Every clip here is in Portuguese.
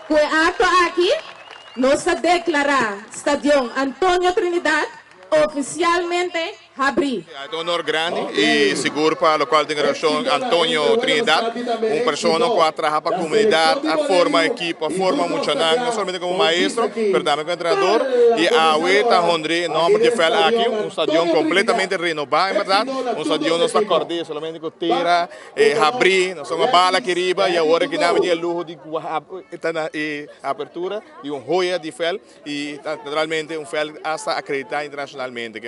Com o ato aqui, nós declaramos o Estádio Antônio Trinidad oficialmente abrir. É um honor grande e seguro para o qual tem relação Antônio Trinidad, uma pessoa que trabalha para a comunidade, a forma a equipe, a forma muito não somente como maestro, mas também como treinador. E a Ueta Hondre, nome de fel aqui, estádio completamente renovado, é verdade? Estádio não está cordial, somente com tira, abrir, nós somos uma bala que riba e agora que dá de luxo de abertura e joia de fel e naturalmente fel hasta acreditar internacionalmente.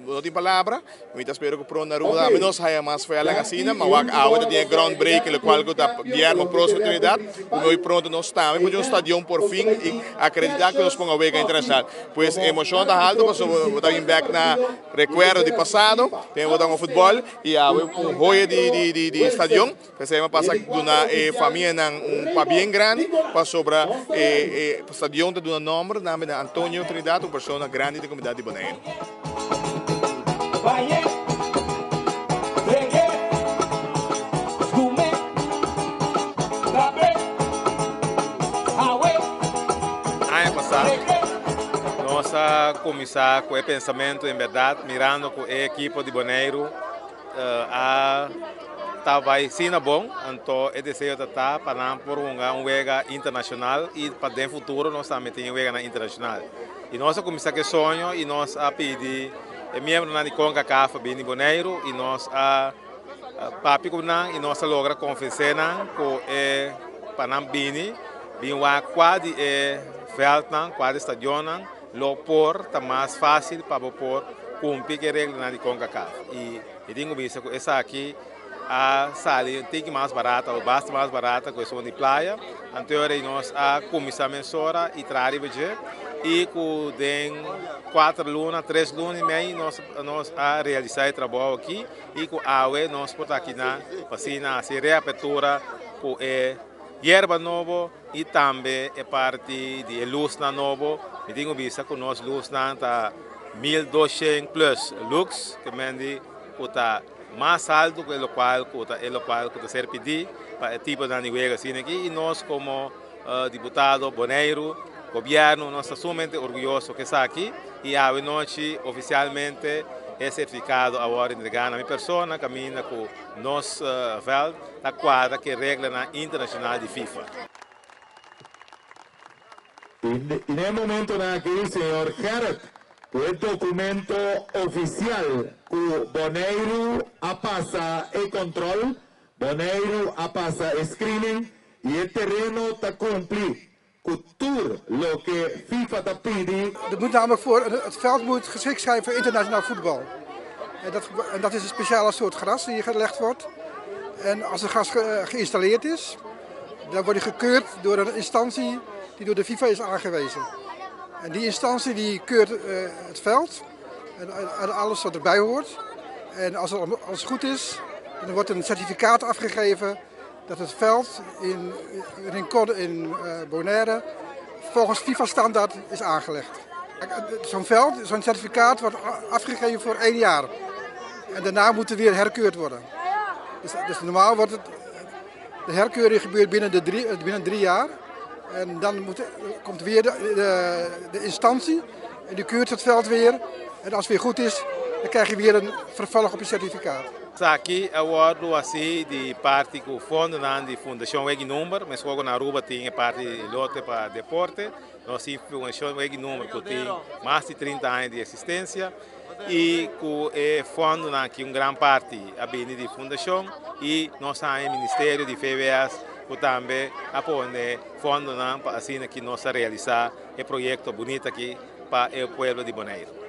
Não tem palavra, eu espero que pronto na rua, menos haja mais fel na cena, mas a outra tem groundbreak, o qual está guiando a próxima oportunidade, e pronto nós estamos, porque um estádio por fim e acreditar que nós pongamos a vega internacional. Pois a emoção está alta, mas eu estou back na recuerdo de passado, tem um futebol e há joia de estádio, pensamos passar de uma família para bem grande, para sobre o estádio de um nome, nome de Antônio Trinidad, uma pessoa grande da comunidade de Bonaire. Nós começar com o pensamento, em verdade, mirando com a equipe de Bonaire, vai sendo bom, então é desejo de estar para por um vega internacional e para dentro futuro nós também temos um vega internacional. E nós começar com sonho e nós a pedir membro na CONCACAF bem de Bonaire e nós a papi e nós logra convencer com o Panam bini, bem o quadro Veltnan, quadro estadion, lo por tá mais fácil para por cumprir a regra na CONCACAF. E digo isso, essa aqui a sala tem mais barata, ou basta mais barata, com essa de praia. Anterior nós a comissão mensora e trabalho e com 4 lunas, 3 lunas e meio nós a realizar o trabalho aqui e com a AUE nós por aqui na vacina se reapertura com erva nova e também a parte de luz na novo. E digo vista com nós luz na tá 1200 plus lux que mende está mais alto que o qual que ser pedir para tipo de nível assim aqui e nós como deputado Bonaire governo nós estamos sumamente orgulhosos que está aqui e a noite oficialmente é certificado agora entregar a minha pessoa caminha com nós vel da quadra que regra na internacional de FIFA. E no momento aqui, senhor Gerrit, o documento oficial que Bonaire a passa e controle, Bonaire a passa screening e o terreno está cumprido. Cultuur, lo que FIFA dat pidi. Er moet namelijk het veld moet geschikt zijn voor internationaal voetbal. En dat is een speciale soort gras die gelegd wordt. En als het gras geïnstalleerd is, dan wordt die gekeurd door een instantie die door de FIFA is aangewezen. En die instantie die keurt het veld en alles wat erbij hoort. En als alles goed is, dan wordt een certificaat afgegeven dat het veld in Bonaire volgens FIFA-standaard is aangelegd. Zo'n veld, zo'n certificaat wordt afgegeven voor 1 jaar. En daarna moet het weer herkeurd worden. Dus normaal wordt de herkeuring gebeurt binnen 3 jaar. En dan komt weer de instantie en die keurt het veld weer. En als het weer goed is, dan krijg je weer een vervolg op je certificaat. Aqui agora assim de parte que o fundo de fundação Weg Número, mas logo na Aruba tem parte de lote para deporte. Nós temos fundação Weg Número que tem mais de 30 anos de existência e com o fundo que grande parte a bem de fundação e nós temos o Ministério de FBS que também apoia fundo para assim que nós realizar o projeto bonito aqui para o povo de Bonaire.